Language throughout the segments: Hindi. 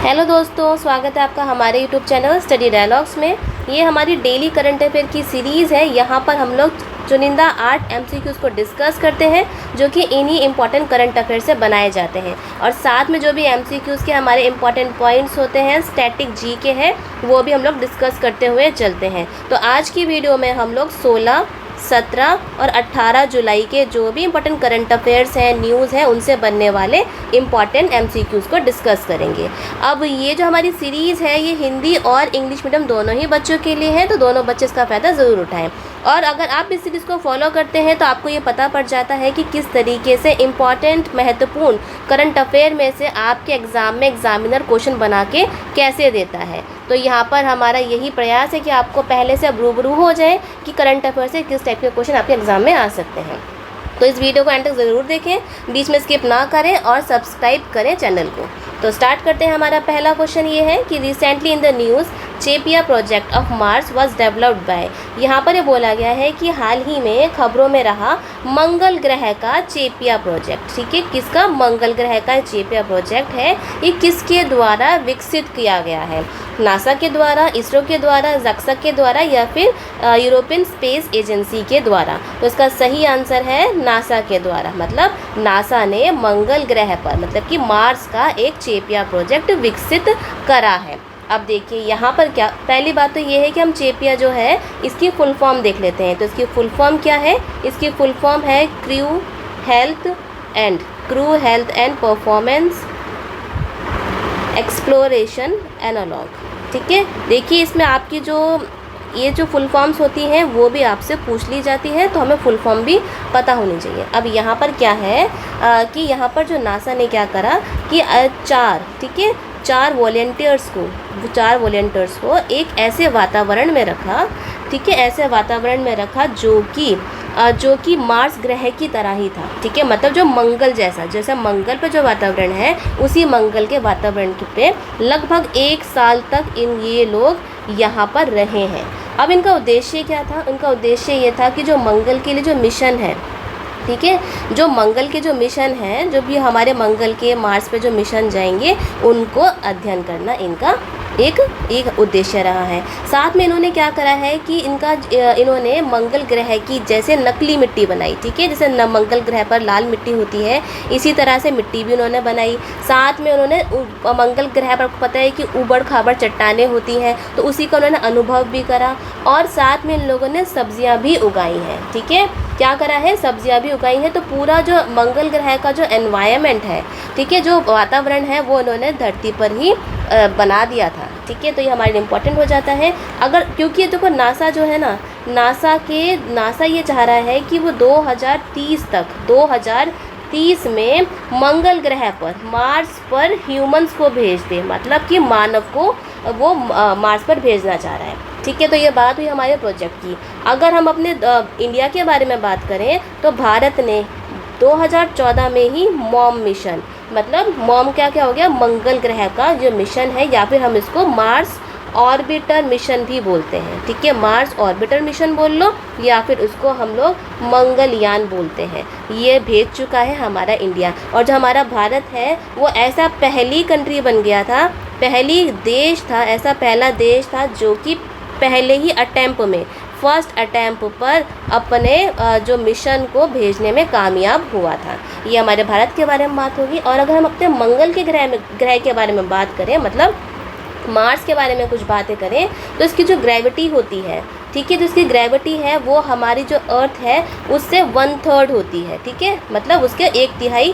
हेलो दोस्तों, स्वागत है आपका हमारे यूट्यूब चैनल स्टडी डायलॉग्स में। ये हमारी डेली करंट अफेयर की सीरीज़ है। यहाँ पर हम लोग चुनिंदा 8 MCQs को डिस्कस करते हैं जो कि इन्हीं इंपॉर्टेंट करंट अफेयर से बनाए जाते हैं, और साथ में जो भी MCQs के हमारे इंपॉर्टेंट पॉइंट्स होते हैं, स्टैटिक जी के हैं, वो भी हम लोग डिस्कस करते हुए चलते हैं। तो आज की वीडियो में हम लोग 16, 17 और 18 जुलाई के जो भी इम्पोर्टेंट करंट अफेयर्स हैं, न्यूज़ हैं, उनसे बनने वाले इम्पॉर्टेंट MCQs को डिस्कस करेंगे। अब ये जो हमारी सीरीज़ है ये हिंदी और इंग्लिश मीडियम दोनों ही बच्चों के लिए है, तो दोनों बच्चे इसका फ़ायदा ज़रूर उठाएं। और अगर आप इस सीरीज़ को फॉलो करते हैं तो आपको ये पता पड़ जाता है कि किस तरीके से इम्पॉर्टेंट महत्वपूर्ण करंट अफेयर में से आपके एग्ज़ाम में एग्जामिनर क्वेश्चन बना के कैसे देता है। तो यहाँ पर हमारा यही प्रयास है कि आपको पहले से अब रूबरू हो जाए कि करंट अफेयर से किस टाइप के क्वेश्चन आपके एग्ज़ाम में आ सकते हैं। तो इस वीडियो को एंड तक ज़रूर देखें, बीच में स्किप ना करें और सब्सक्राइब करें चैनल को। तो स्टार्ट करते हैं। हमारा पहला क्वेश्चन ये है कि रिसेंटली इन द न्यूज़ चेपिया project of Mars was developed by. यहाँ पर ये बोला गया है कि हाल ही में खबरों में रहा मंगल ग्रह का चेपिया प्रोजेक्ट। ठीक है, किसका? मंगल ग्रह का चेपिया प्रोजेक्ट है। ये किसके द्वारा विकसित किया गया है? नासा के द्वारा, इसरो के द्वारा, जक्सक के द्वारा, या फिर यूरोपियन स्पेस एजेंसी के द्वारा? तो इसका सही आंसर है नासा के द्वारा। मतलब नासा ने मंगल ग्रह पर, मतलब कि मार्स का एक चेपिया प्रोजेक्ट विकसित करा है। अब देखिए यहाँ पर क्या, पहली बात तो ये है कि हम चेपिया जो है इसकी फुल फॉर्म देख लेते हैं। तो इसकी फुल फॉर्म क्या है? इसकी फुल फॉर्म है crew health and performance exploration analog. ठीक है, देखिए इसमें आपकी ये जो फुल फॉर्म्स होती हैं वो भी आपसे पूछ ली जाती है, तो हमें फुल फॉर्म भी पता होनी चाहिए। अब यहाँ पर क्या है कि यहाँ पर जो नासा ने क्या करा कि चार वॉलेंटियर्स को एक ऐसे वातावरण में रखा। ठीक है, ऐसे वातावरण में रखा जो कि मार्स ग्रह की तरह ही था। ठीक है, मतलब जो मंगल जैसा मंगल पे जो वातावरण है उसी मंगल के वातावरण पे लगभग 1 साल तक ये लोग यहाँ पर रहे हैं। अब इनका उद्देश्य क्या था? इनका उद्देश्य ये था कि जो मंगल के लिए जो मिशन है, ठीक है, जो मंगल के जो मिशन हैं, जो भी हमारे मंगल के मार्स पे जो मिशन जाएंगे उनको अध्ययन करना इनका एक उद्देश्य रहा है। साथ में इन्होंने क्या करा है कि इन्होंने मंगल ग्रह की जैसे नकली मिट्टी बनाई। ठीक है, जैसे मंगल ग्रह पर लाल मिट्टी होती है, इसी तरह से मिट्टी भी उन्होंने बनाई। साथ में उन्होंने मंगल ग्रह पर पता है कि ऊबड़ खाबड़ चट्टानें होती हैं, तो उसी का उन्होंने अनुभव भी करा। और साथ में इन लोगों ने सब्जियां भी उगाई हैं। ठीक है, क्या करा है? सब्जियां भी उगाई हैं। तो पूरा जो मंगल ग्रह का जो एनवायरनमेंट है, ठीक है, जो वातावरण है, वो उन्होंने धरती पर ही बना दिया था। ठीक है, तो ये हमारे लिए इम्पोर्टेंट हो जाता है। अगर क्योंकि देखो नासा जो है ना, नासा ये चाह रहा है कि वो 2030 में मंगल ग्रह पर, मार्स पर ह्यूमंस को भेज दे, मतलब कि मानव को वो मार्स पर भेजना चाह रहा है। ठीक है, तो ये बात हुई हमारे प्रोजेक्ट की। अगर हम अपने इंडिया के बारे में बात करें तो भारत ने 2014 में ही मॉम मिशन, मतलब मॉम क्या हो गया? मंगल ग्रह का जो मिशन है, या फिर हम इसको मार्स ऑर्बिटर मिशन भी बोलते हैं। ठीक है, मार्स ऑर्बिटर मिशन बोल लो, या फिर उसको हम लोग मंगलयान बोलते हैं। ये भेज चुका है हमारा इंडिया। और जो हमारा भारत है वो ऐसा पहली कंट्री बन गया था, पहला देश था जो कि पहले ही फर्स्ट अटैम्प पर अपने जो मिशन को भेजने में कामयाब हुआ था। ये हमारे भारत के बारे में बात होगी। और अगर हम अपने मंगल के ग्रह के बारे में बात करें, मतलब मार्स के बारे में कुछ बातें करें, तो इसकी जो ग्रेविटी होती है, ठीक है, जो इसकी ग्रेविटी है वो हमारी जो अर्थ है उससे 1/3 होती है। ठीक है, मतलब उसके 1/3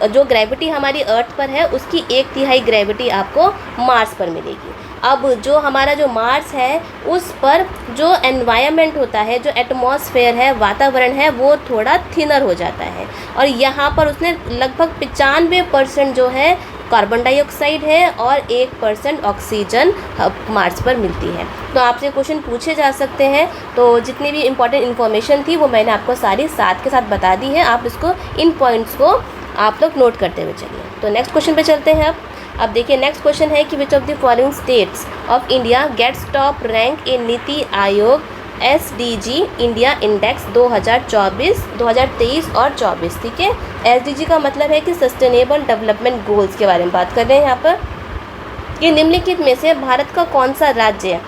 जो ग्रेविटी हमारी अर्थ पर है उसकी 1/3 ग्रेविटी आपको मार्स पर मिलेगी। अब जो हमारा जो मार्स है उस पर जो एनवायरनमेंट होता है, जो एटमॉस्फेयर है, वातावरण है, वो थोड़ा थिनर हो जाता है। और यहाँ पर उसने लगभग 95% जो है कार्बन डाइऑक्साइड है और 1% ऑक्सीजन मार्स पर मिलती है। तो आपसे क्वेश्चन पूछे जा सकते हैं। तो जितनी भी इम्पोर्टेंट इन्फॉर्मेशन थी वो मैंने आपको सारी साथ के साथ बता दी है। आप इसको, इन पॉइंट्स को आप लोग नोट करते हुए चलिए। तो नेक्स्ट क्वेश्चन पे चलते हैं। अब देखिए नेक्स्ट क्वेश्चन है कि which of the following states of India gets top rank in NITI Aayog SDG India index 2023 और 24। ठीक है, SDG का मतलब है कि सस्टेनेबल डेवलपमेंट गोल्स के बारे में बात कर रहे हैं यहाँ पर। कि निम्नलिखित में से भारत का कौन सा राज्य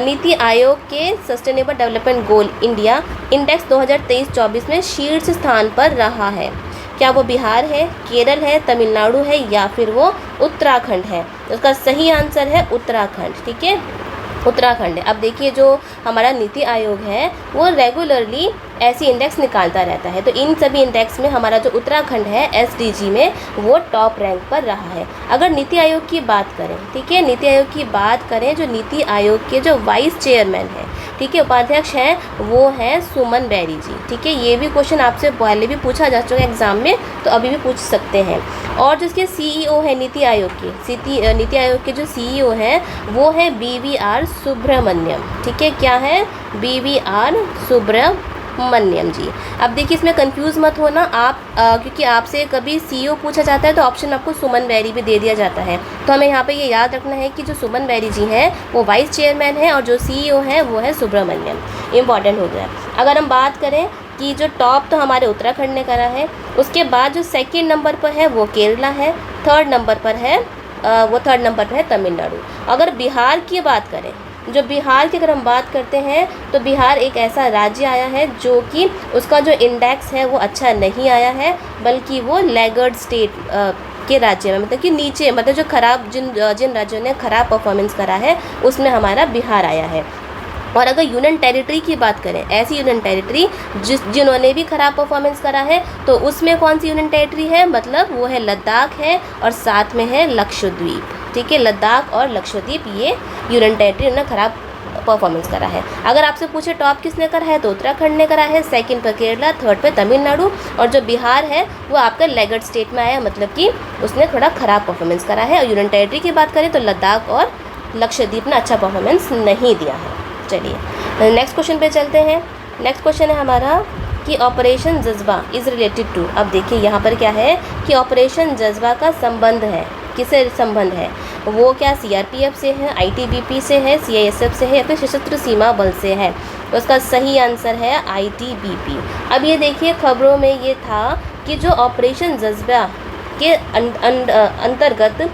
नीति आयोग के sustainable development goal India index 2023-24 में शीर्ष स्थान पर रहा है? क्या वो बिहार है, केरल है, तमिलनाडु है या फिर वो उत्तराखंड है? तो उसका सही आंसर है उत्तराखंड। ठीक है, उत्तराखंड है। अब देखिए, जो हमारा नीति आयोग है वो रेगुलरली ऐसी इंडेक्स निकालता रहता है, तो इन सभी इंडेक्स में हमारा जो उत्तराखंड है एसडीजी में वो टॉप रैंक पर रहा है। अगर नीति आयोग की बात करें, ठीक है, नीति आयोग की बात करें, जो नीति आयोग के जो वाइस चेयरमैन है, ठीक है, उपाध्यक्ष हैं, वो हैं सुमन बैरी जी। ठीक है, ये भी क्वेश्चन आपसे पहले भी पूछा जा चुका है एग्जाम में, तो अभी भी पूछ सकते हैं। और जिसके सीईओ है नीति आयोग के, नीति आयोग के जो सीईओ हैं वो है बीवीआर सुब्रमण्यम। ठीक है, क्या है? बीवीआर सुब्रमण्यम जी। अब देखिए, इसमें कंफ्यूज मत होना आप, क्योंकि आपसे कभी सीईओ पूछा जाता है तो ऑप्शन आपको सुमन बैरी भी दे दिया जाता है, तो हमें यहाँ पे ये याद रखना है कि जो सुमन बैरी जी हैं वो वाइस चेयरमैन हैं और जो सीईओ हैं वो है सुब्रमण्यम। इंपॉर्टेंट हो गया। अगर हम बात करें कि जो टॉप तो हमारे उत्तराखंड ने करा है, उसके बाद जो सेकेंड नंबर पर है वो केरला है, थर्ड नंबर पर है तमिलनाडु। अगर बिहार की बात करें, जो बिहार की अगर हम बात करते हैं तो बिहार एक ऐसा राज्य आया है जो कि उसका जो इंडेक्स है वो अच्छा नहीं आया है, बल्कि वो लैगर्ड स्टेट के राज्य में, मतलब कि नीचे, मतलब जो खराब जिन राज्यों ने खराब परफॉर्मेंस करा है उसमें हमारा बिहार आया है। और अगर यूनियन टेरिटरी की बात करें, ऐसी यूनियन टेरिटरी जिन्होंने भी ख़राब परफॉर्मेंस करा है, तो उसमें कौन सी यूनियन टेरिटरी है? मतलब वो है लद्दाख है और साथ में है लक्षद्वीप। ठीक है, लद्दाख और लक्षद्वीप ये यूनियन टेरिटरी ने ख़राब परफॉर्मेंस करा है। अगर आपसे पूछे टॉप किसने करा है, तो उत्तराखंड ने करा है, सेकंड पर केरला, थर्ड पे तमिलनाडु, और जो बिहार है वो आपका लैगर्ड स्टेट में आया, मतलब कि उसने थोड़ा ख़राब परफॉर्मेंस करा है। और यूनियन टेरिटरी की बात करें तो लद्दाख और लक्षद्वीप ने अच्छा परफॉर्मेंस नहीं दिया है। चलिए नेक्स्ट क्वेश्चन पे चलते हैं। नेक्स्ट क्वेश्चन है हमारा कि ऑपरेशन जज्बा इज़ रिलेटेड टू। अब देखिए यहाँ पर क्या है कि ऑपरेशन जज्बा का संबंध है, किससे संबंध है? वो क्या सीआरपीएफ से है, आईटीबीपी से है, सीआईएसएफ से है या फिर सशस्त्र सीमा बल से है? तो उसका सही आंसर है आईटीबीपी। अब ये देखिए, खबरों में ये था कि जो ऑपरेशन जज्बा के अंतर्गत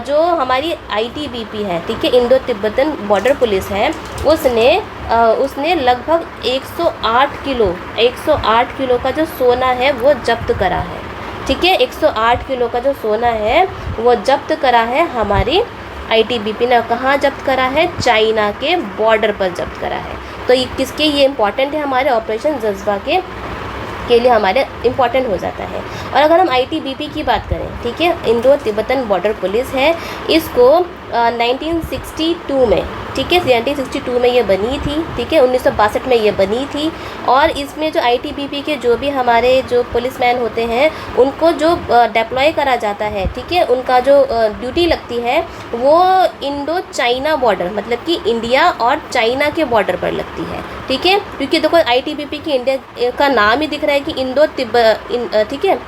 जो हमारी आईटीबीपी है, ठीक है, इंडो तिब्बतन बॉर्डर पुलिस है, उसने लगभग 108 किलो का जो सोना है वो जब्त करा है। ठीक है, 108 किलो का जो सोना है वो जब्त करा है हमारी आईटीबीपी ने। कहाँ जब्त करा है? चाइना के बॉर्डर पर जब्त करा है। तो ये किसके, ये इम्पॉर्टेंट है हमारे ऑपरेशन जज्बा के लिए हमारे इम्पॉर्टेंट हो जाता है। और अगर हम आईटीबीपी की बात करें, ठीक है, इंडो तिब्बतन बॉर्डर पुलिस है, इसको 1962 में, ठीक है, 1962 में ये बनी थी। ठीक है, 1962 में ये बनी थी। और इसमें जो आईटीबीपी के जो भी हमारे जो पुलिसमैन होते हैं उनको जो डिप्लॉय करा जाता है, ठीक है, उनका जो ड्यूटी लगती है वो इंडो चाइना बॉर्डर, मतलब कि इंडिया और चाइना के बॉर्डर पर लगती है। ठीक है, क्योंकि देखो आईटीबीपी की इंडिया का नाम ही दिख रहा है कि ठीक है,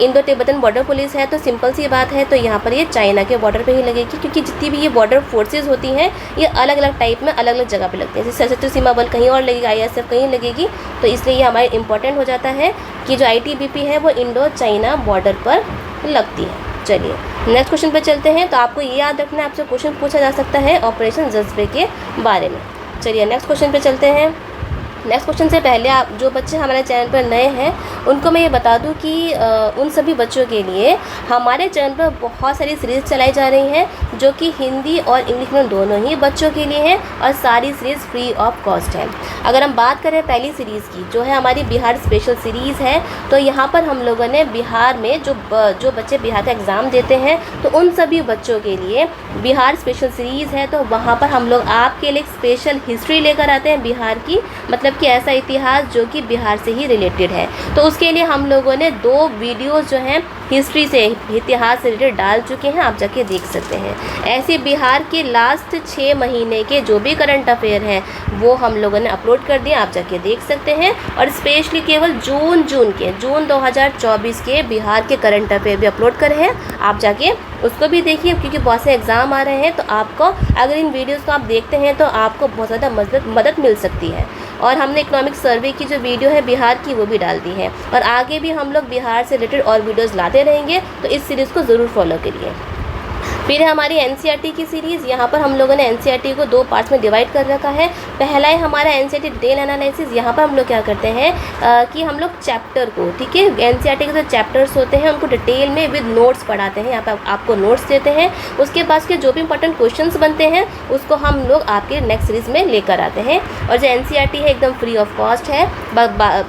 इंडो तिब्बतन बॉर्डर पुलिस है, तो सिंपल सी बात है, तो यहाँ पर ये चाइना के बॉर्डर पे ही लगेगी, क्योंकि जितनी भी ये बॉर्डर फोर्सेस होती हैं ये अलग अलग टाइप में अलग अलग जगह पे लगती हैं। जैसे सशस्त्र सीमा बल कहीं और लगेगी, आईएसएफ कहीं लगेगी, तो इसलिए ये हमारे इंपॉर्टेंट हो जाता है कि जो आईटीबीपी है वो इंडो चाइना बॉर्डर पर लगती है। चलिए नेक्स्ट क्वेश्चन पर चलते हैं। तो आपको ये याद रखना है, आपसे क्वेश्चन पूछा जा सकता है ऑपरेशन जज्बे के बारे में। चलिए नेक्स्ट क्वेश्चन पर चलते हैं। नेक्स्ट क्वेश्चन से पहले आप जो बच्चे हमारे चैनल पर नए हैं उनको मैं ये बता दूं कि उन सभी बच्चों के लिए हमारे चैनल पर बहुत सारी सीरीज़ चलाई जा रही हैं जो कि हिंदी और इंग्लिश में दोनों ही बच्चों के लिए हैं, और सारी सीरीज़ फ्री ऑफ कॉस्ट है। अगर हम बात करें पहली सीरीज़ की, जो है हमारी बिहार स्पेशल सीरीज़ है, तो यहाँ पर हम लोगों ने बिहार में जो बच्चे बिहार का एग्ज़ाम देते हैं तो उन सभी बच्चों के लिए बिहार स्पेशल सीरीज़ है। तो वहाँ पर हम लोग आपके लिए एक स्पेशल हिस्ट्री लेकर आते हैं बिहार की, मतलब कि ऐसा इतिहास जो कि बिहार से ही रिलेटेड है। तो उसके लिए हम लोगों ने 2 वीडियोस जो हैं हिस्ट्री से, इतिहास से रिलेटेड डाल चुके हैं, आप जाके देख सकते हैं। ऐसे बिहार के लास्ट 6 महीने के जो भी करंट अफेयर हैं वो हम लोगों ने अपलोड कर दिए, आप जाके देख सकते हैं। और स्पेशली केवल जून 2024 के बिहार के करंट अफेयर भी अपलोड करे हैं, आप जाके उसको भी देखिए, क्योंकि बहुत से एग्ज़ाम आ रहे हैं। तो आपको अगर इन वीडियोज़ को आप देखते हैं तो आपको बहुत ज़्यादा मदद मिल सकती है। और हमने इकोनॉमिक सर्वे की जो वीडियो है बिहार की वो भी डाल दी है, और आगे भी हम लोग बिहार से रिलेटेड और वीडियोज़ लाते रहेंगे, तो इस सीरीज़ को ज़रूर फॉलो करिए। फिर है हमारी एनसीईआरटी की सीरीज़। यहाँ पर हम लोगों ने एनसीईआरटी को 2 पार्ट्स में डिवाइड कर रखा है। पहला है हमारा एनसीईआरटी डिटेल एनालिसिस। यहाँ पर हम लोग क्या करते हैं कि हम लोग चैप्टर को, ठीक है, एनसीईआरटी के जो चैप्टर्स होते हैं उनको डिटेल में विद नोट्स पढ़ाते हैं। यहाँ पर आपको नोट्स देते हैं, उसके पास के जो भी इंपॉर्टेंट क्वेश्चंस बनते हैं उसको हम लोग आपके नेक्स्ट सीरीज़ में लेकर आते हैं। और जो एनसीईआरटी है एकदम फ्री ऑफ कॉस्ट है।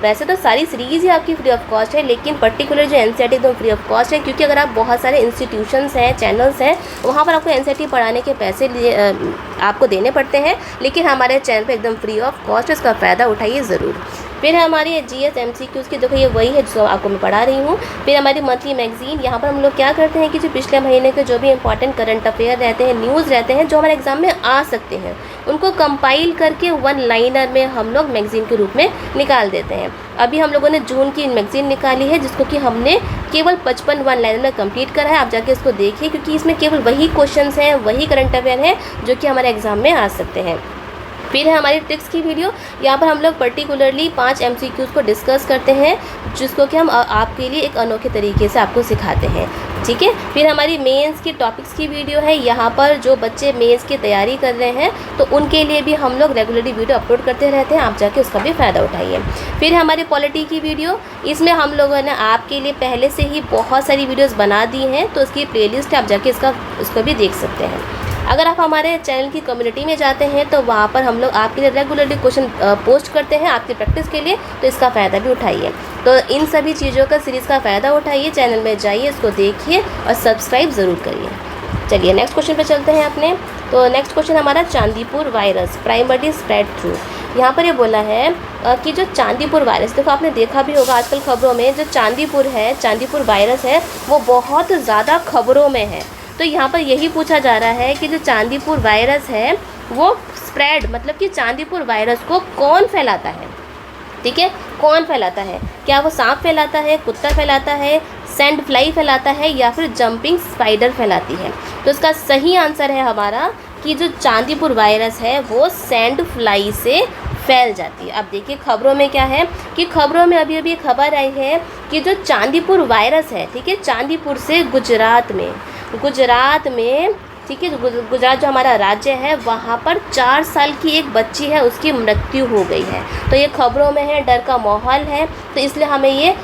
वैसे तो सारी सीरीज़ ही आपकी फ्री ऑफ कॉस्ट है, लेकिन पर्टिकुलर जो एनसीईआरटी एकदम फ्री ऑफ कॉस्ट है, क्योंकि अगर आप बहुत सारे इंस्टीट्यूशंस हैं, चैनल्स हैं, वहाँ पर आपको एनसीईआरटी पढ़ाने के पैसे आपको देने पड़ते हैं, लेकिन हमारे चैनल पे एकदम फ्री ऑफ कॉस्ट, इसका फ़ायदा उठाइए ज़रूर। फिर हमारी जीएस एमसीक्यूज़ की, देखो ये वही है जो आपको मैं पढ़ा रही हूँ। फिर हमारी मंथली मैगजीन, यहाँ पर हम लोग क्या करते हैं कि जो पिछले महीने के जो भी इंपॉर्टेंट करंट अफेयर रहते हैं, न्यूज़ रहते हैं जो हमारे एग्ज़ाम में आ सकते हैं, उनको कंपाइल करके 1 लाइनर में हम लोग मैगज़ीन के रूप में निकाल देते हैं। अभी हम लोगों ने जून की मैगज़ीन निकाली है, जिसको कि हमने केवल 55 1 लाइनर में कंप्लीट करा है। आप जाके इसको देखिए, क्योंकि इसमें केवल वही क्वेश्चंस हैं, वही करंट अफेयर हैं जो कि हमारे एग्ज़ाम में आ सकते हैं। फिर है हमारी ट्रिक्स की वीडियो। यहाँ पर हम लोग पर्टिकुलरली 5 एमसीक्यूज़ को डिस्कस करते हैं, जिसको कि हम आपके लिए एक अनोखे तरीके से आपको सिखाते हैं, ठीक है। फिर हमारी मेंस की टॉपिक्स की वीडियो है। यहाँ पर जो बच्चे मेंस की तैयारी कर रहे हैं तो उनके लिए भी हम लोग रेगुलरली वीडियो अपलोड करते रहते हैं, आप जाके उसका भी फ़ायदा उठाइए। फिर हमारी पॉलिटी की वीडियो, इसमें हम लोगों ने आपके लिए पहले से ही बहुत सारी वीडियोज़ बना दी हैं, तो उसकी प्लेलिस्ट है, आप जाके उसको भी देख सकते हैं। अगर आप हमारे चैनल की कम्युनिटी में जाते हैं तो वहाँ पर हम लोग आपके लिए रेगुलरली क्वेश्चन पोस्ट करते हैं आपकी प्रैक्टिस के लिए, तो इसका फ़ायदा भी उठाइए। तो इन सभी चीज़ों का सीरीज़ का फ़ायदा उठाइए, चैनल में जाइए, इसको देखिए और सब्सक्राइब ज़रूर करिए। चलिए नेक्स्ट क्वेश्चन पे चलते हैं अपने। तो नेक्स्ट क्वेश्चन हमारा Chandipur virus primary spread through. यहाँ पर ये बोला है कि जो चांदीपुर वायरस, देखो आपने देखा भी होगा आजकल खबरों में, जो चांदीपुर वायरस है वो बहुत ज़्यादा खबरों में है। तो यहाँ पर यही पूछा जा रहा है कि जो चांदीपुर वायरस है वो स्प्रेड, मतलब कि चांदीपुर वायरस को कौन फैलाता है, ठीक है, कौन फैलाता है? क्या वो सांप फैलाता है, कुत्ता फैलाता है, सैंड फ्लाई फैलाता है, या फिर जंपिंग स्पाइडर फैलाती है? तो इसका सही आंसर है हमारा कि जो चांदीपुर वायरस है वो सैंड फ्लाई से फैल जाती है। अब देखिए खबरों में क्या है कि खबरों में अभी खबर आई है कि जो चांदीपुर वायरस है, ठीक है, चांदीपुर से गुजरात में, ठीक है, गुजरात जो हमारा राज्य है वहाँ पर 4 साल की एक बच्ची है, उसकी मृत्यु हो गई है। तो ये खबरों में है, डर का माहौल है, तो इसलिए हमें ये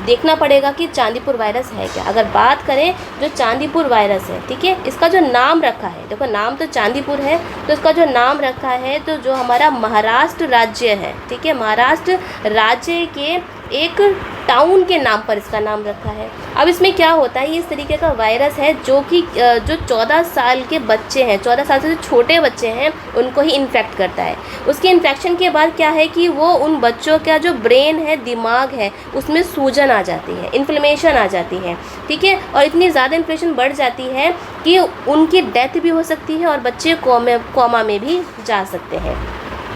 देखना पड़ेगा कि चांदीपुर वायरस है क्या। अगर बात करें जो चांदीपुर वायरस है, ठीक है, इसका जो नाम रखा है, देखो नाम तो चांदीपुर है, तो इसका जो नाम रखा है तो जो हमारा महाराष्ट्र राज्य है, ठीक है, महाराष्ट्र राज्य के एक टाउन के नाम पर इसका नाम रखा है। अब इसमें क्या होता है, ये इस तरीके का वायरस है जो कि जो 14 साल के बच्चे हैं, 14 साल से जो छोटे बच्चे हैं उनको ही इन्फेक्ट करता है। उसके इन्फेक्शन के बाद क्या है कि वो उन बच्चों का जो ब्रेन है, दिमाग है, उसमें सूजन आ जाती है, इन्फ्लेमेशन आ जाती है, ठीक है, और इतनी ज़्यादा इन्फ्लेमेशन बढ़ जाती है कि उनकी डेथ भी हो सकती है और बच्चे कोमा में भी जा सकते हैं।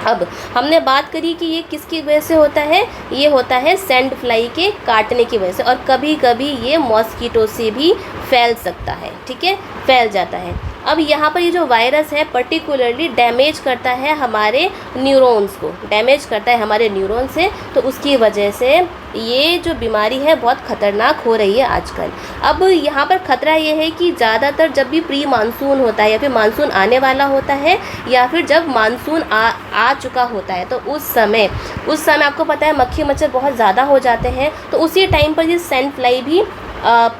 अब हमने बात करी कि ये किसकी वजह से होता है, ये होता है सैंड फ्लाई के काटने की वजह से, और कभी कभी ये मॉस्किटो से भी फैल सकता है, ठीक है, फैल जाता है। अब यहाँ पर ये जो वायरस है पर्टिकुलरली डैमेज करता है हमारे न्यूरॉन्स को, डैमेज करता है हमारे न्यूरॉन से, तो उसकी वजह से ये जो बीमारी है बहुत ख़तरनाक हो रही है आजकल। अब यहाँ पर ख़तरा ये है कि ज़्यादातर जब भी प्री मानसून होता है या फिर मानसून आने वाला होता है या फिर जब मानसून आ चुका होता है, तो उस समय आपको पता है मक्खी मच्छर बहुत ज़्यादा हो जाते हैं, तो उसी टाइम पर ये सैंड फ्लाई भी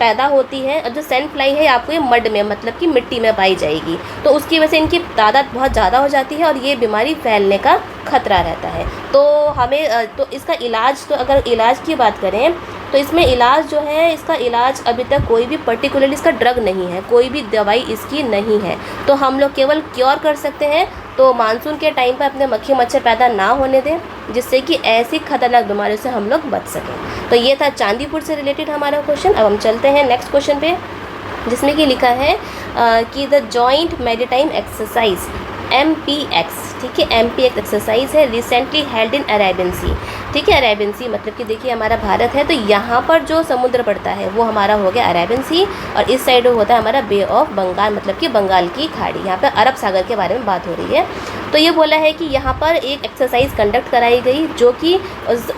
पैदा होती है। और जो सैंड फ्लाई है आपको ये मड में, मतलब कि मिट्टी में पाई जाएगी, तो उसकी वजह से इनकी तादाद बहुत ज़्यादा हो जाती है और ये बीमारी फैलने का खतरा रहता है। तो हमें तो इसका इलाज, तो अगर इलाज की बात करें तो इसमें इलाज जो है, इसका इलाज अभी तक कोई भी पर्टिकुलरली इसका ड्रग नहीं है, कोई भी दवाई इसकी नहीं है, तो हम लोग केवल क्योर कर सकते हैं। तो मानसून के टाइम पर अपने मक्खी मच्छर पैदा ना होने दें, जिससे कि ऐसी खतरनाक बीमारियों से हम लोग बच सकें। तो ये था चांदीपुर से रिलेटेड हमारा क्वेश्चन। अब हम चलते हैं नेक्स्ट क्वेश्चन पे, जिसमें कि लिखा है कि the joint maritime exercise MPX, ठीक है, MPX एक्सरसाइज है रिसेंटली हेल्ड इन अरेबियन सी, ठीक है, अरेबियन सी मतलब कि देखिए हमारा भारत है, तो यहाँ पर जो समुद्र पड़ता है वो हमारा हो गया अरेबियन सी, और इस साइड होता है हमारा बे ऑफ बंगाल, मतलब कि बंगाल की खाड़ी। यहाँ पर अरब सागर के बारे में बात हो रही है। तो ये बोला है कि यहाँ पर एक एक्सरसाइज कंडक्ट कराई गई जो कि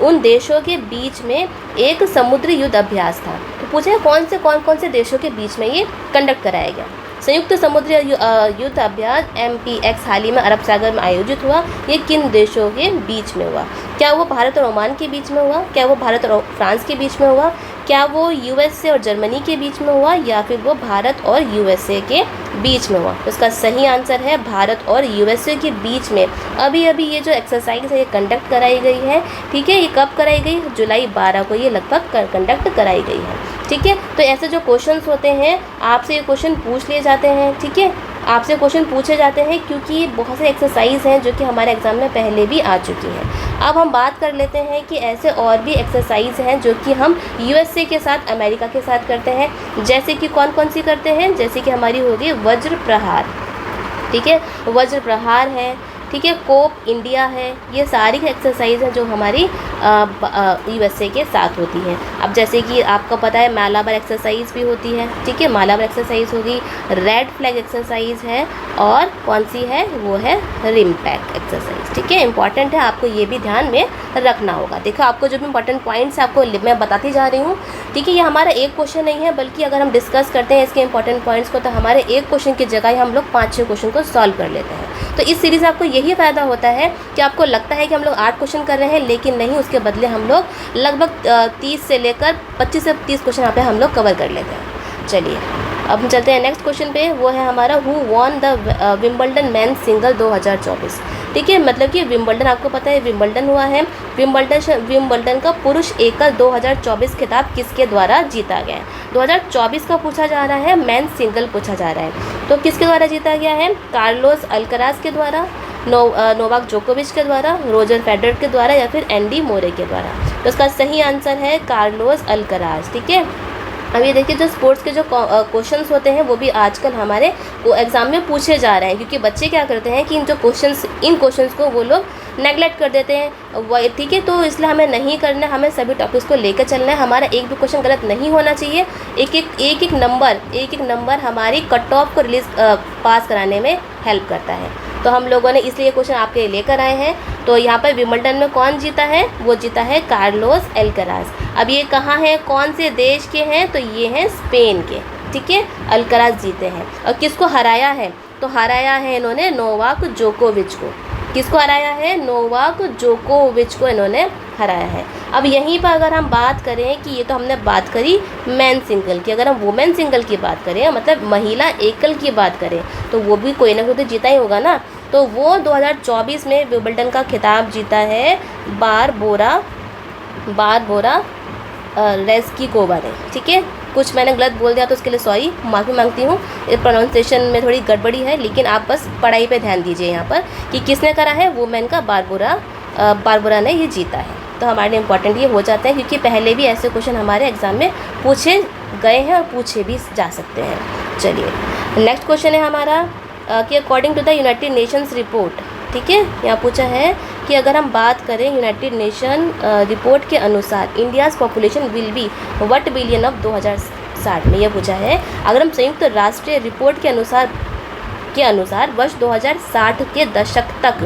उन देशों के बीच में एक समुद्री युद्ध अभ्यास था। तो पूछे कौन से देशों के बीच में ये कंडक्ट कराया गया। संयुक्त समुद्री युद्ध अभ्यास MPX हाल ही में अरब सागर में आयोजित हुआ, ये किन देशों के बीच में हुआ? क्या वो भारत और ओमान के बीच में हुआ? क्या वो भारत और फ्रांस के बीच में हुआ? क्या वो USA और जर्मनी के बीच में हुआ? या फिर वो भारत और USA के बीच में हुआ? तो इसका सही आंसर है भारत और USA के बीच में। अभी अभी ये जो एक्सरसाइज है ये कंडक्ट कराई गई है, ठीक है। ये कब कराई गई? जुलाई 12 को ये लगभग कंडक्ट कराई गई है, ठीक है। तो ऐसे जो क्वेश्चंस होते हैं आपसे ये क्वेश्चन पूछ लिए जाते हैं, ठीक है। आपसे क्वेश्चन पूछे जाते हैं क्योंकि बहुत से एक्सरसाइज हैं जो कि हमारे एग्ज़ाम में पहले भी आ चुकी हैं। अब हम बात कर लेते हैं कि ऐसे और भी एक्सरसाइज हैं जो कि हम USA के साथ, अमेरिका के साथ करते हैं। जैसे कि कौन कौन सी करते हैं? जैसे कि हमारी होगी वज्र प्रहार, ठीक है, वज्र प्रहार है, ठीक है, कोप इंडिया है। ये सारी एक्सरसाइज हैं जो हमारी USA के साथ होती हैं। अब जैसे कि आपको पता है मालाबार एक्सरसाइज भी होती है, ठीक है, मालाबार एक्सरसाइज होगी, रेड फ्लैग एक्सरसाइज है, और कौन सी है? वो है रिम पैक एक्सरसाइज, ठीक है। इंपॉर्टेंट है, आपको ये भी ध्यान में रखना होगा। देखो आपको जो भी इंपॉर्टेंट पॉइंट्स आपको मैं बताती जा रही हूँ, ठीक है। ये हमारा एक क्वेश्चन नहीं है, बल्कि अगर हम डिस्कस करते हैं इसके इंपॉर्टेंट पॉइंट्स को तो हमारे एक क्वेश्चन की जगह हम लोग 5-6 क्वेश्चन को सॉल्व कर लेते हैं। तो इस सीरीज़ आपको यही फ़ायदा होता है कि आपको लगता है कि हम लोग 8 क्वेश्चन कर रहे हैं, लेकिन नहीं, उसके बदले हम लोग लगभग 30 से लेकर 25 से 30 क्वेश्चन यहाँ पे हम लोग कवर कर लेते हैं। चलिए अब हम चलते हैं नेक्स्ट क्वेश्चन पे। वो है हमारा who won the Wimbledon men's single 2024, ठीक है। मतलब कि विंबलडन, आपको पता है विंबलडन हुआ है, विंबलडन का पुरुष एकल 2024 खिताब किसके द्वारा जीता गया है? 2024 का पूछा जा रहा है, मेंस सिंगल पूछा जा रहा है, तो किसके द्वारा जीता गया है? कार्लोस अल्कराज के द्वारा, नोवाक जोकोविच के द्वारा, रोजर फेडरर के द्वारा, या फिर एंडी मोरे के द्वारा? तो इसका सही आंसर है कार्लोस अल्कराज, ठीक है। अब ये देखिए जो स्पोर्ट्स के जो क्वेश्चंस होते हैं वो भी आजकल हमारे एग्ज़ाम में पूछे जा रहे हैं, क्योंकि बच्चे क्या करते हैं कि इन क्वेश्चंस को वो लोग नेगलेक्ट कर देते हैं, ठीक है। तो इसलिए हमें नहीं करना, हमें सभी टॉपिक्स को लेकर चलना है। हमारा एक भी क्वेश्चन गलत नहीं होना चाहिए। एक एक नंबर हमारी कट ऑफ को पास कराने में हेल्प करता है। तो हम लोगों ने इसलिए क्वेश्चन आपके लिए लेकर आए हैं। तो यहाँ पर विंबलडन में कौन जीता है? वो जीता है कार्लोस अल्कराज। अब ये कहाँ है, कौन से देश के हैं? तो ये हैं स्पेन के, ठीक है। अल्कराज जीते हैं। और किसको हराया है? तो हराया है इन्होंने नोवाक जोकोविच को। किसको हराया है? नोवाक जोकोविच को इन्होंने हराया है। अब यहीं पर अगर हम बात करें कि ये तो हमने बात करी मैन सिंगल की, अगर हम वुमेन सिंगल की बात करें, मतलब महिला एकल की बात करें, तो वो भी कोई ना कोई तो जीता ही होगा ना। तो वो 2024 में विंबलडन का खिताब जीता है बारबोरा रेज़्किकोवा ने, ठीक है। कुछ मैंने गलत बोल दिया तो उसके लिए सॉरी, माफ़ी मांगती हूँ। प्रोनाउंसिएशन में थोड़ी गड़बड़ी है, लेकिन आप बस पढ़ाई पे ध्यान दीजिए यहाँ पर कि किसने करा है। वुमेन का बारबोरा ने ये जीता है। तो हमारे लिए इम्पॉर्टेंट ये हो जाता है, क्योंकि पहले भी ऐसे क्वेश्चन हमारे एग्ज़ाम में पूछे गए हैं और पूछे भी जा सकते हैं। चलिए नेक्स्ट क्वेश्चन है हमारा कि according to the United Nations report, ठीक है। यहाँ पूछा है कि अगर हम बात करें यूनाइटेड नेशन रिपोर्ट के अनुसार India's population will be what billion of 2060 में। यह पूछा है अगर हम संयुक्त राष्ट्रीय रिपोर्ट के अनुसार वर्ष 2060 के दशक तक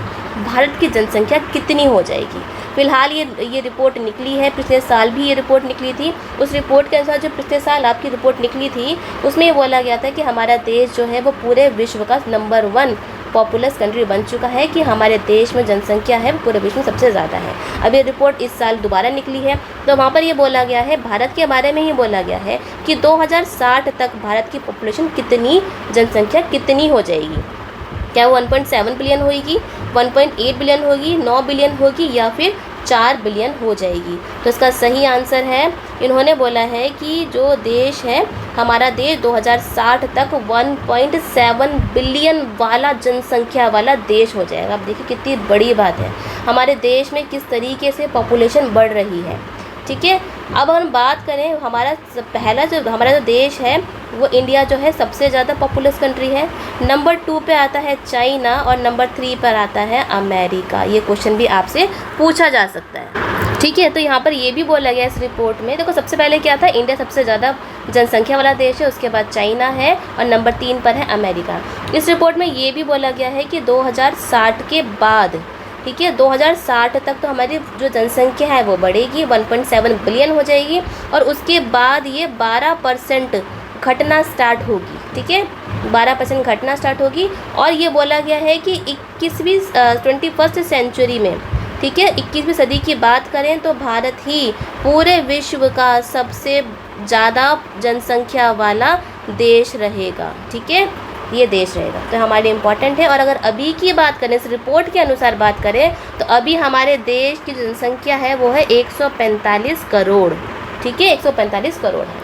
भारत की जनसंख्या कितनी हो जाएगी। फिलहाल ये रिपोर्ट निकली है, पिछले साल भी ये रिपोर्ट निकली थी। उस रिपोर्ट के अनुसार जो पिछले साल आपकी रिपोर्ट निकली थी उसमें ये बोला गया था कि हमारा देश जो है वो पूरे विश्व का नंबर 1 पॉपुलस कंट्री बन चुका है, कि हमारे देश में जनसंख्या है पूरे विश्व में सबसे ज़्यादा है। अब ये रिपोर्ट इस साल दोबारा निकली है, तो वहाँ पर ये बोला गया है, भारत के बारे में ही बोला गया है कि 2060 तक भारत की पॉपुलेशन जनसंख्या कितनी हो जाएगी। क्या वो 1.7 बिलियन होगी, 1.8 बिलियन होगी, 9 बिलियन होगी, या फिर 4 बिलियन हो जाएगी। तो इसका सही आंसर है, इन्होंने बोला है कि जो देश है हमारा देश 2060 तक 1.7 बिलियन वाला जनसंख्या वाला देश हो जाएगा। अब देखिए कितनी बड़ी बात है, हमारे देश में किस तरीके से पॉपुलेशन बढ़ रही है, ठीक है। अब हम बात करें हमारा जो देश है वो इंडिया जो है सबसे ज़्यादा पॉपुलस कंट्री है। नंबर 2 पे आता है चाइना और नंबर 3 पर आता है अमेरिका। ये क्वेश्चन भी आपसे पूछा जा सकता है, ठीक है। तो यहाँ पर ये भी बोला गया इस रिपोर्ट में, देखो सबसे पहले क्या था, इंडिया सबसे ज़्यादा जनसंख्या वाला देश है, उसके बाद चाइना है और नंबर 3 पर है अमेरिका। इस रिपोर्ट में ये भी बोला गया है कि 2060 के बाद, ठीक है, 2060 तक तो हमारी जो जनसंख्या है वो बढ़ेगी, 1.7 बिलियन हो जाएगी, और उसके बाद ये 12% घटना स्टार्ट होगी, ठीक है। 12% घटना स्टार्ट होगी। और ये बोला गया है कि 21वीं सेंचुरी में, ठीक है, 21वीं सदी की बात करें तो भारत ही पूरे विश्व का सबसे ज़्यादा जनसंख्या वाला देश रहेगा, ठीक है, ये देश रहेगा। तो हमारे इम्पॉर्टेंट है। और अगर अभी की बात करें, इस रिपोर्ट के अनुसार बात करें तो अभी हमारे देश की जनसंख्या है वो है 145 करोड़, ठीक है, 145 करोड़ है।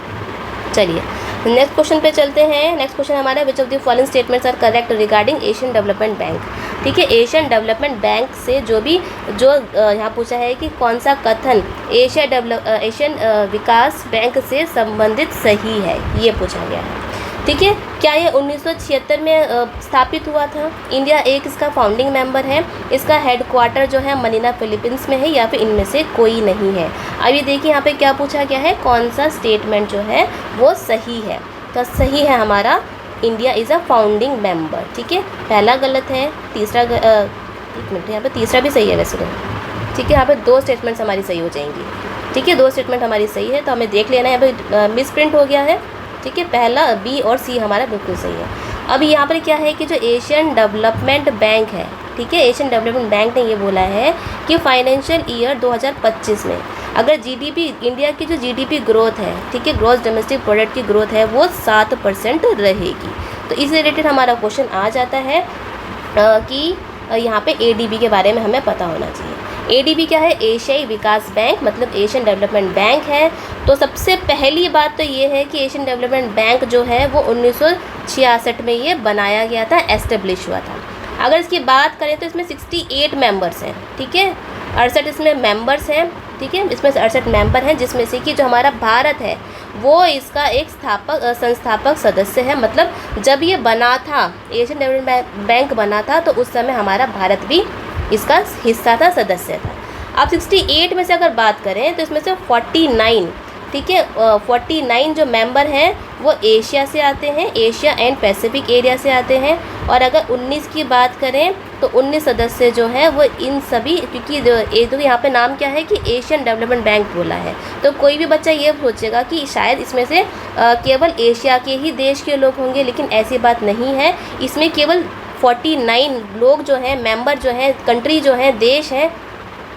चलिए नेक्स्ट क्वेश्चन पे चलते हैं। नेक्स्ट क्वेश्चन हमारा, which of the following statements are correct regarding Asian Development Bank, ठीक है। एशियन डेवलपमेंट बैंक से जो यहाँ पूछा है कि कौन सा कथन एशियन विकास बैंक से संबंधित सही है, ये पूछा गया है, ठीक है। क्या ये 1976 में स्थापित हुआ था? इंडिया एक इसका फाउंडिंग मेंबर है। इसका हेडक्वार्टर जो है मनीला फिलीपींस में है, या फिर इनमें से कोई नहीं है। अभी देखिए यहाँ पे क्या पूछा गया है, कौन सा स्टेटमेंट जो है वो सही है। तो सही है हमारा, India is a founding member, ठीक है। पहला गलत है, तीसरा एक मिनट, यहाँ पे तीसरा भी सही है वैसे तो, ठीक है। यहाँ पे 2 स्टेटमेंट्स हमारी सही हो जाएंगी, ठीक है, 2 स्टेटमेंट हमारी सही है। तो हमें देख लेना है, यहाँ पे मिस प्रिंट हो गया है, ठीक है। पहला बी और सी हमारा बिल्कुल सही है। अब यहाँ पर क्या है कि जो एशियन डेवलपमेंट बैंक है, ठीक है, एशियन डेवलपमेंट बैंक ने ये बोला है कि फाइनेंशियल ईयर 2025 में अगर जीडीपी, इंडिया की जो जीडीपी ग्रोथ है, ठीक है, ग्रॉस डोमेस्टिक प्रोडक्ट की ग्रोथ है वो 7% रहेगी। तो इस रिलेटेड हमारा क्वेश्चन आ जाता है कि यहाँ पे एडीबी के बारे में हमें पता होना चाहिए। एडीबी क्या है? एशियाई विकास बैंक, मतलब एशियन डेवलपमेंट बैंक है। तो सबसे पहली बात तो ये है कि एशियन डेवलपमेंट बैंक जो है वो 1966 में ये बनाया गया था, एस्टेब्लिश हुआ था। अगर इसकी बात करें तो इसमें 68 मेंबर्स हैं, ठीक है, 68 इसमें मेंबर्स हैं, ठीक है, इसमें 68 मेंबर हैं, जिसमें से कि जो हमारा भारत है वो इसका एक संस्थापक सदस्य है। मतलब जब ये बना था, एशियन डेवलपमेंट बैंक बना था, तो उस समय हमारा भारत भी इसका हिस्सा था, सदस्य था। अब 68 में से अगर बात करें तो इसमें से 49, ठीक है, 49 जो मेंबर हैं वो एशिया से आते हैं, एशिया एंड पैसिफिक एरिया से आते हैं। और अगर 19 की बात करें तो 19 सदस्य जो है वो इन सभी, क्योंकि तो यहाँ पे नाम क्या है कि एशियन डेवलपमेंट बैंक बोला है, तो कोई भी बच्चा ये सोचेगा कि शायद इसमें से केवल एशिया के ही देश के लोग होंगे, लेकिन ऐसी बात नहीं है। इसमें केवल 49 लोग जो हैं, मेंबर जो हैं, कंट्री जो हैं, देश हैं,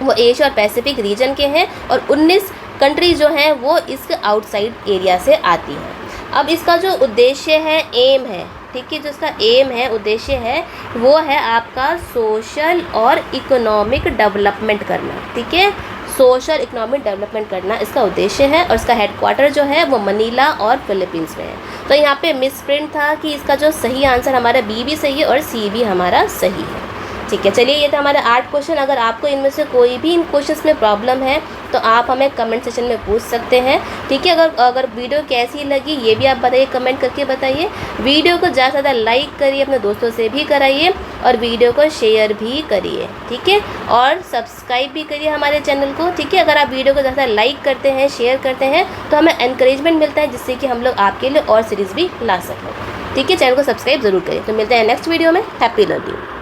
वो एशिया और पैसिफिक रीजन के हैं, और 19 कंट्री जो हैं वो इसके आउटसाइड एरिया से आती हैं। अब इसका जो उद्देश्य है, एम है, ठीक है, जो इसका एम है, उद्देश्य है, वो है आपका सोशल और इकोनॉमिक डेवलपमेंट करना, ठीक है, सोशल इकोनॉमिक डेवलपमेंट करना इसका उद्देश्य है। और इसका हेडक्वार्टर जो है वो मनीला और फिलीपींस में है। तो यहाँ पे मिस प्रिंट था कि इसका जो सही आंसर हमारा बी भी सही है और सी भी हमारा सही है, ठीक है। चलिए, ये था हमारे 8 क्वेश्चन। अगर आपको इनमें से कोई भी इन क्वेश्चंस में प्रॉब्लम है तो आप हमें कमेंट सेक्शन में पूछ सकते हैं, ठीक है। अगर वीडियो कैसी लगी ये भी आप बताइए, कमेंट करके बताइए। वीडियो को ज़्यादा से ज़्यादा लाइक करिए, अपने दोस्तों से भी कराइए, और वीडियो को शेयर भी करिए, ठीक है, और सब्सक्राइब भी करिए हमारे चैनल को, ठीक है। अगर आप वीडियो को ज़्यादा लाइक करते हैं, शेयर करते हैं, तो हमें एनकरेजमेंट मिलता है, जिससे कि हम लोग आपके लिए और सीरीज़ भी ला सकें, ठीक है। चैनल को सब्सक्राइब ज़रूर करें। तो मिलते हैं नेक्स्ट वीडियो में। Happy learning.